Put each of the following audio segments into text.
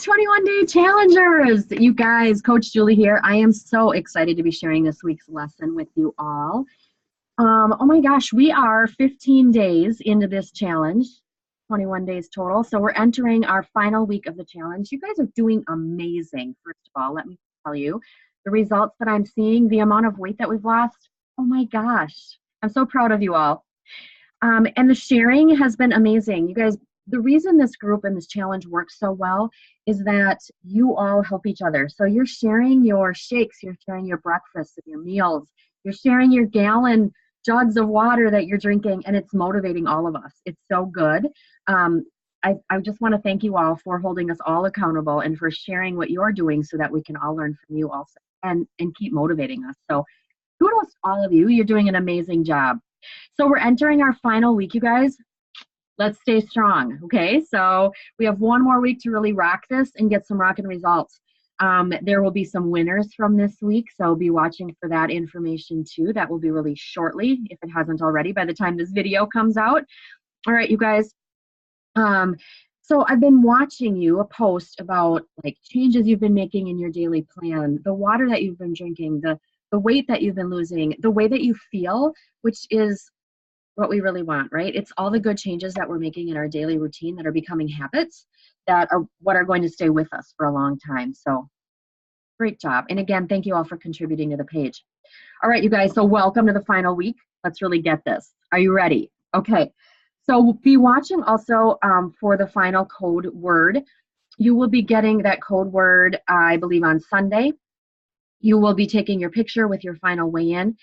21-day challengers. You guys, Coach Julie here. I am so excited to be sharing this week's lesson with you all. Oh my gosh, we are 15 days into this challenge, 21 days total. So we're entering our final week of the challenge. You guys are doing amazing. First of all, let me tell you, the results that I'm seeing, the amount of weight that we've lost, oh my gosh, I'm so proud of you all. And the sharing has been amazing. You guys, the reason this group and this challenge works so well is that you all help each other. So you're sharing your shakes, you're sharing your breakfasts and your meals, you're sharing your gallon jugs of water that you're drinking, and it's motivating all of us. It's so good. I just want to thank you all for holding us all accountable and for sharing what you're doing so that we can all learn from you also and keep motivating us. So kudos to all of you. You're doing an amazing job. So we're entering our final week, you guys. Let's stay strong, okay? So we have one more week to really rock this and get some rockin' results. There will be some winners from this week, so be watching for that information too. That will be released shortly, if it hasn't already, by the time this video comes out. All right, you guys. So I've been watching you post about like changes you've been making in your daily plan, the water that you've been drinking, the weight that you've been losing, the way that you feel, which is what we really want, right? It's all the good changes that we're making in our daily routine that are becoming habits that are what are going to stay with us for a long time. So great job. And again, thank you all for contributing to the page. All right, you guys, so welcome to the final week. Let's really get this. Are you ready? Okay, so be watching also for the final code word. You will be getting that code word, I believe, on Sunday. You will be taking your picture with your final weigh-in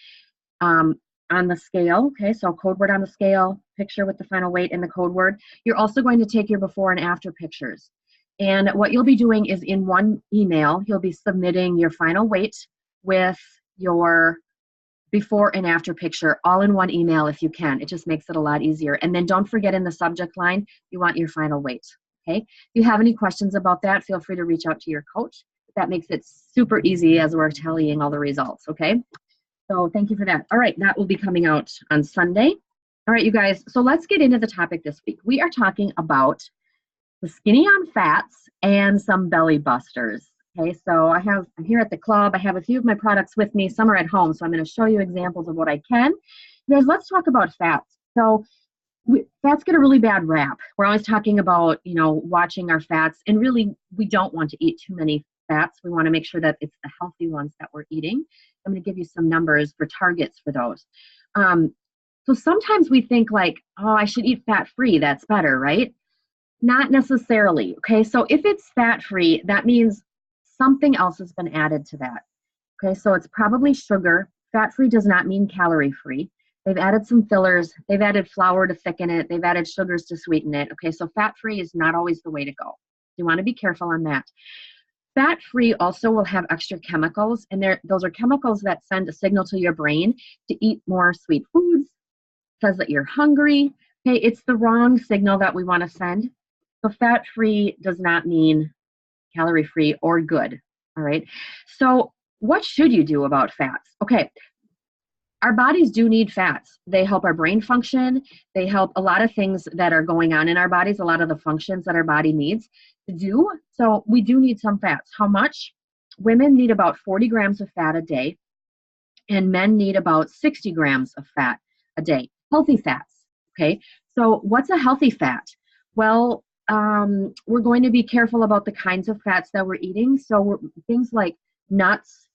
on the scale, okay, so code word on the scale, picture with the final weight and the code word. You're also going to take your before and after pictures. And what you'll be doing is in one email, you'll be submitting your final weight with your before and after picture all in one email if you can. It just makes it a lot easier. And then don't forget in the subject line, you want your final weight, okay? If you have any questions about that, feel free to reach out to your coach. That makes it super easy as we're tallying all the results, okay? So thank you for that. All right, that will be coming out on Sunday. All right, you guys, so let's get into the topic this week. We are talking about the skinny on fats and some belly busters. Okay, so I'm here at the club. I have a few of my products with me. Some are at home, so I'm going to show you examples of what I can. You guys, let's talk about fats. So fats get a really bad rap. We're always talking about, you know, watching our fats, and really we don't want to eat too many fats. We want to make sure that it's the healthy ones that we're eating. I'm going to give you some numbers for targets for those. So sometimes we think like, oh, I should eat fat-free. That's better, right? Not necessarily, okay? So if it's fat-free, that means something else has been added to that, okay? So it's probably sugar. Fat-free does not mean calorie-free. They've added some fillers. They've added flour to thicken it. They've added sugars to sweeten it, okay? So fat-free is not always the way to go. You want to be careful on that. Fat-free also will have extra chemicals, and those are chemicals that send a signal to your brain to eat more sweet foods. It says that you're hungry. Okay, it's the wrong signal that we want to send. So fat-free does not mean calorie-free or good, all right? So what should you do about fats? Okay, our bodies do need fats. They help our brain function. They help a lot of things that are going on in our bodies, a lot of the functions that our body needs to do. So we do need some fats. How much? Women need about 40 grams of fat a day, and men need about 60 grams of fat a day. Healthy fats, okay? So what's a healthy fat? Well, we're going to be careful about the kinds of fats that we're eating. So things like nuts,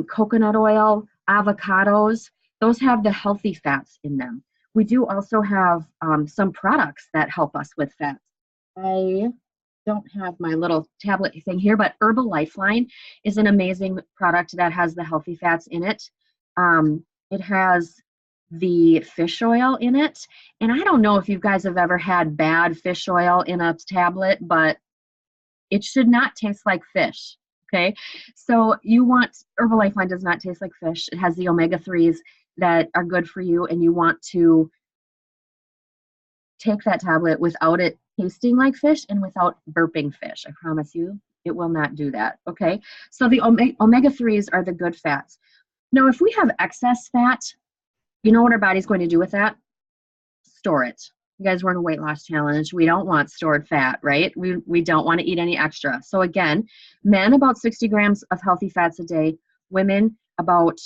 coconut oil, avocados, those have the healthy fats in them. We do also have some products that help us with fats. I don't have my little tablet thing here, but Herbal Lifeline is an amazing product that has the healthy fats in it. It has the fish oil in it. And I don't know if you guys have ever had bad fish oil in a tablet, but it should not taste like fish. Okay, so Herbal Lifeline does not taste like fish. It has the omega-3s that are good for you, and you want to take that tablet without it tasting like fish and without burping fish. I promise you, it will not do that, okay? So the omega-3s are the good fats. Now, if we have excess fat, you know what our body's going to do with that? Store it. You guys, we're in a weight loss challenge. We don't want stored fat, right? We don't want to eat any extra. So again, men about 60 grams of healthy fats a day, women about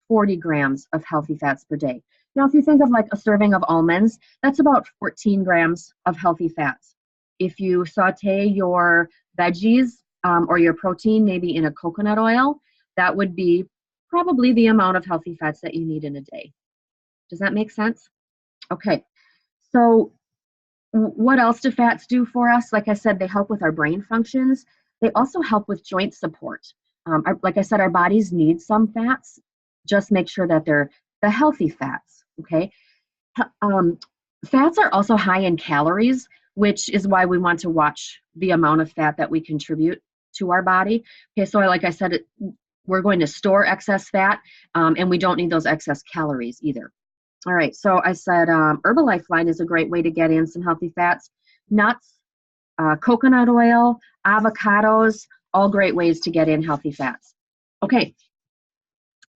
40 grams of healthy fats per day. Now, if you think of like a serving of almonds, that's about 14 grams of healthy fats. If you saute your veggies or your protein maybe in a coconut oil, that would be probably the amount of healthy fats that you need in a day. Does that make sense? Okay, so what else do fats do for us? Like I said, they help with our brain functions. They also help with joint support. Like I said, our bodies need some fats. Just make sure that they're the healthy fats, okay? Fats are also high in calories, which is why we want to watch the amount of fat that we contribute to our body. Okay, so like I said, we're going to store excess fat, and we don't need those excess calories either. All right, so I said Herbalife line is a great way to get in some healthy fats. Nuts, coconut oil, avocados, all great ways to get in healthy fats. Okay,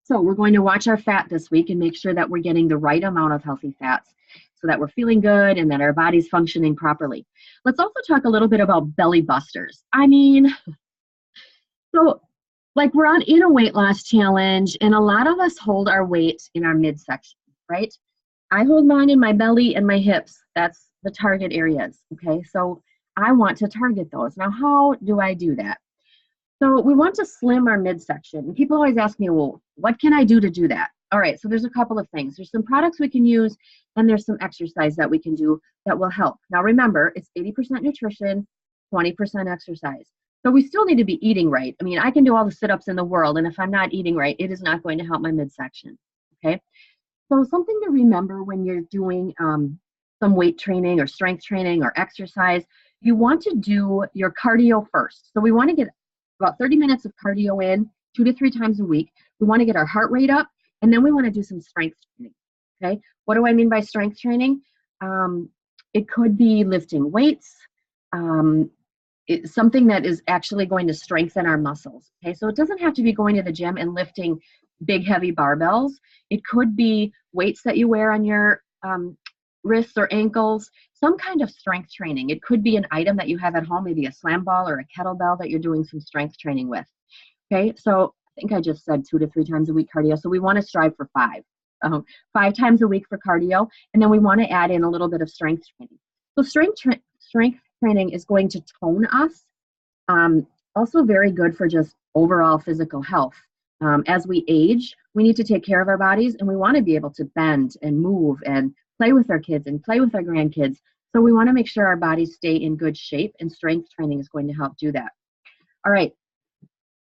so we're going to watch our fat this week and make sure that we're getting the right amount of healthy fats so that we're feeling good and that our body's functioning properly. Let's also talk a little bit about belly busters. I mean, so like we're in a weight loss challenge, and a lot of us hold our weight in our midsection, right? I hold mine in my belly and my hips. That's the target areas, okay? So I want to target those. Now, how do I do that? So we want to slim our midsection. And people always ask me, well, what can I do to do that? All right, so there's a couple of things. There's some products we can use, and there's some exercise that we can do that will help. Now remember, it's 80% nutrition, 20% exercise. So we still need to be eating right. I mean, I can do all the sit-ups in the world, and if I'm not eating right, it is not going to help my midsection, okay? So something to remember when you're doing some weight training or strength training or exercise, you want to do your cardio first. So we want to get about 30 minutes of cardio in 2 to 3 times a week. We want to get our heart rate up, and then we want to do some strength training, okay? What do I mean by strength training? It could be lifting weights, something that is actually going to strengthen our muscles, okay? So it doesn't have to be going to the gym and lifting big, heavy barbells. It could be weights that you wear on your wrists or ankles, some kind of strength training. It could be an item that you have at home, maybe a slam ball or a kettlebell that you're doing some strength training with, okay? So I think I just said 2 to 3 times a week cardio. So we want to strive for 5. 5 times a week for cardio, and then we want to add in a little bit of strength training. So strength training is going to tone us. Also very good for just overall physical health. As we age, we need to take care of our bodies, and we want to be able to bend and move and play with our kids and play with our grandkids. So we want to make sure our bodies stay in good shape, and strength training is going to help do that. All right.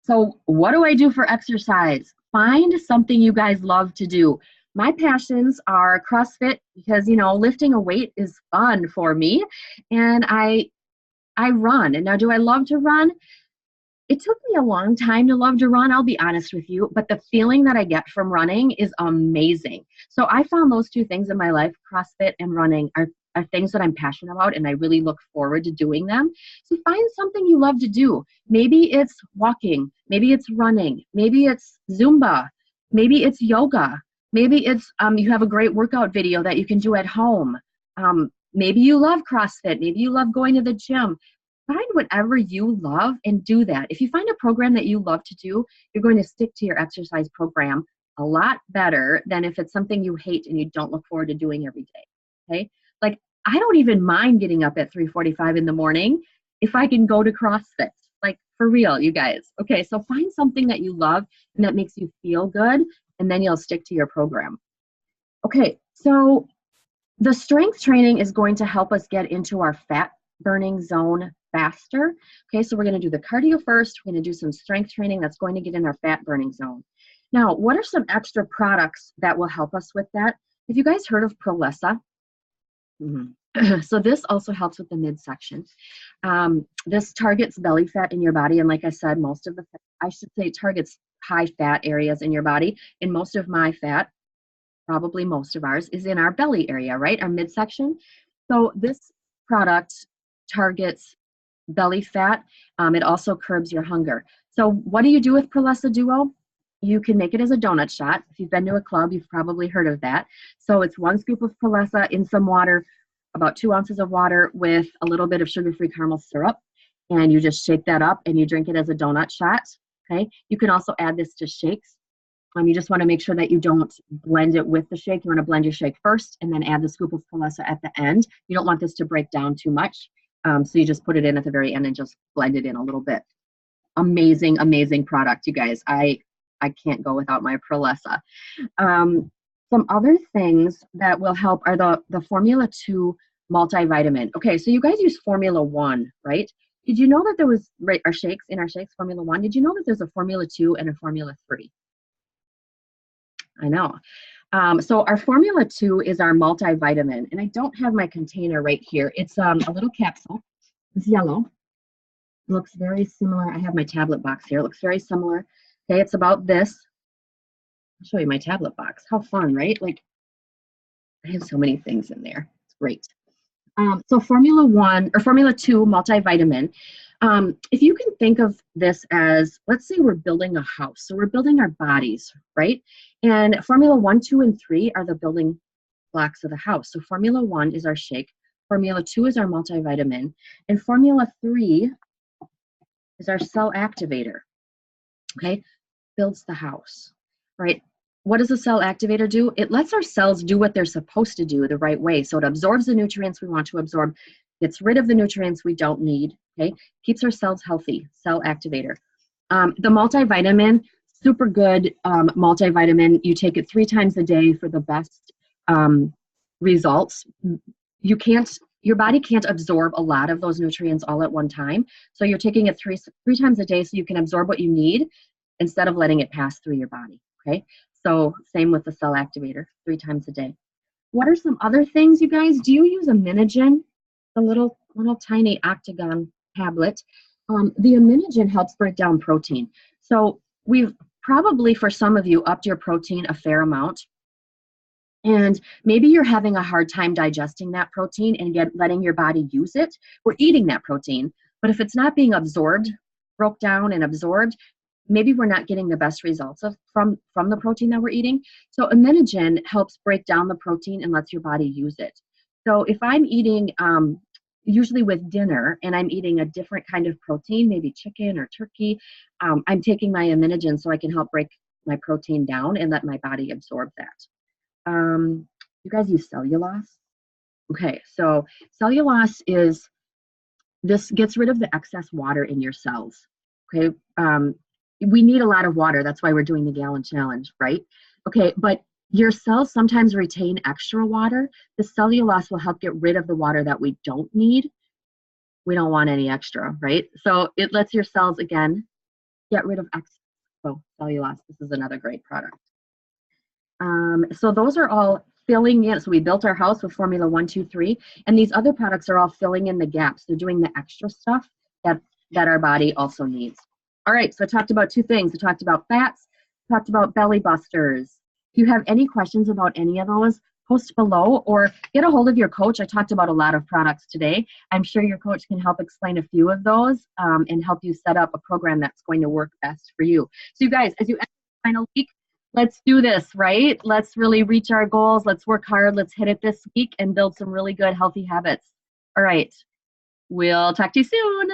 So what do I do for exercise? Find something you guys love to do. My passions are CrossFit because, you know, lifting a weight is fun for me, and I run. And now, do I love to run? It took me a long time to love to run, I'll be honest with you, but the feeling that I get from running is amazing. So I found those 2 things in my life, CrossFit and running, are things that I'm passionate about, and I really look forward to doing them. So find something you love to do. Maybe it's walking, maybe it's running, maybe it's Zumba, maybe it's yoga, maybe it's you have a great workout video that you can do at home. Maybe you love CrossFit, maybe you love going to the gym. Find whatever you love and do that. If you find a program that you love to do, you're going to stick to your exercise program a lot better than if it's something you hate and you don't look forward to doing every day, okay? Like, I don't even mind getting up at 3:45 in the morning if I can go to CrossFit, like for real, you guys. Okay, so find something that you love and that makes you feel good, and then you'll stick to your program. Okay, so the strength training is going to help us get into our fat burning zone faster. Okay, so we're going to do the cardio first. We're going to do some strength training that's going to get in our fat burning zone. Now, what are some extra products that will help us with that? Have you guys heard of Prolesa? So this also helps with the midsection. This targets belly fat in your body, and like I said, most of the fat, I should say, targets high fat areas in your body, and most of my fat, probably most of ours, is in our belly area, right? Our midsection. So this product targets belly fat. It also curbs your hunger. So what do you do with Prolesa Duo? You can make it as a donut shot. If you've been to a club, you've probably heard of that. So it's 1 scoop of Prolesa in some water, about 2 ounces of water with a little bit of sugar-free caramel syrup, and you just shake that up and you drink it as a donut shot. Okay, you can also add this to shakes. You just want to make sure that you don't blend it with the shake. You want to blend your shake first and then add the scoop of Palessa at the end. You don't want this to break down too much. So you just put it in at the very end and just blend it in a little bit. Amazing, amazing product, you guys. I can't go without my Palessa. Some other things that will help are the Formula 2 multivitamin. Okay, so you guys use Formula 1, right? Did you know that there was, right, our shakes, Formula 1, did you know that there's a Formula 2 and a Formula 3? I know. So our Formula 2 is our multivitamin, and I don't have my container right here. It's a little capsule. It's yellow. It looks very similar. I have my tablet box here. It looks very similar. Okay, it's about this. I'll show you my tablet box. How fun, right? Like, I have so many things in there. It's great. So Formula 2 multivitamin. If you can think of this as, let's say we're building a house. So we're building our bodies, right? And Formula 1, 2, and 3 are the building blocks of the house. So Formula 1 is our shake. Formula 2 is our multivitamin. And Formula 3 is our cell activator, okay? Builds the house, right? What does a cell activator do? It lets our cells do what they're supposed to do the right way. So it absorbs the nutrients we want to absorb, gets rid of the nutrients we don't need, okay? Keeps our cells healthy, cell activator. The multivitamin, super good multivitamin. You take it 3 times a day for the best results. Your body can't absorb a lot of those nutrients all at one time. So you're taking it three times a day so you can absorb what you need instead of letting it pass through your body, okay? So same with the cell activator, 3 times a day. What are some other things, you guys? Do you use Aminogen, the little tiny octagon tablet? The Aminogen helps break down protein. So we've probably, for some of you, upped your protein a fair amount. And maybe you're having a hard time digesting that protein and letting your body use it. We're eating that protein, but if it's not being absorbed, broke down and absorbed, maybe we're not getting the best results from the protein that we're eating. So Aminogen helps break down the protein and lets your body use it. So if I'm eating, usually with dinner, and I'm eating a different kind of protein, maybe chicken or turkey, I'm taking my Aminogen so I can help break my protein down and let my body absorb that. You guys use cellulose? Okay, so cellulose this gets rid of the excess water in your cells. Okay, we need a lot of water. That's why we're doing the gallon challenge, right? Okay, but your cells sometimes retain extra water. The cellulose will help get rid of the water that we don't need. We don't want any extra, right? So it lets your cells, again, get rid of excess. So cellulose, this is another great product. So those are all filling in. So we built our house with Formula 1, 2, 3, and these other products are all filling in the gaps. They're doing the extra stuff that our body also needs. All right, so I talked about 2 things. I talked about fats, talked about belly busters. If you have any questions about any of those, post below or get a hold of your coach. I talked about a lot of products today. I'm sure your coach can help explain a few of those and help you set up a program that's going to work best for you. So you guys, as you enter the final week, let's do this, right? Let's really reach our goals. Let's work hard. Let's hit it this week and build some really good, healthy habits. All right. We'll talk to you soon.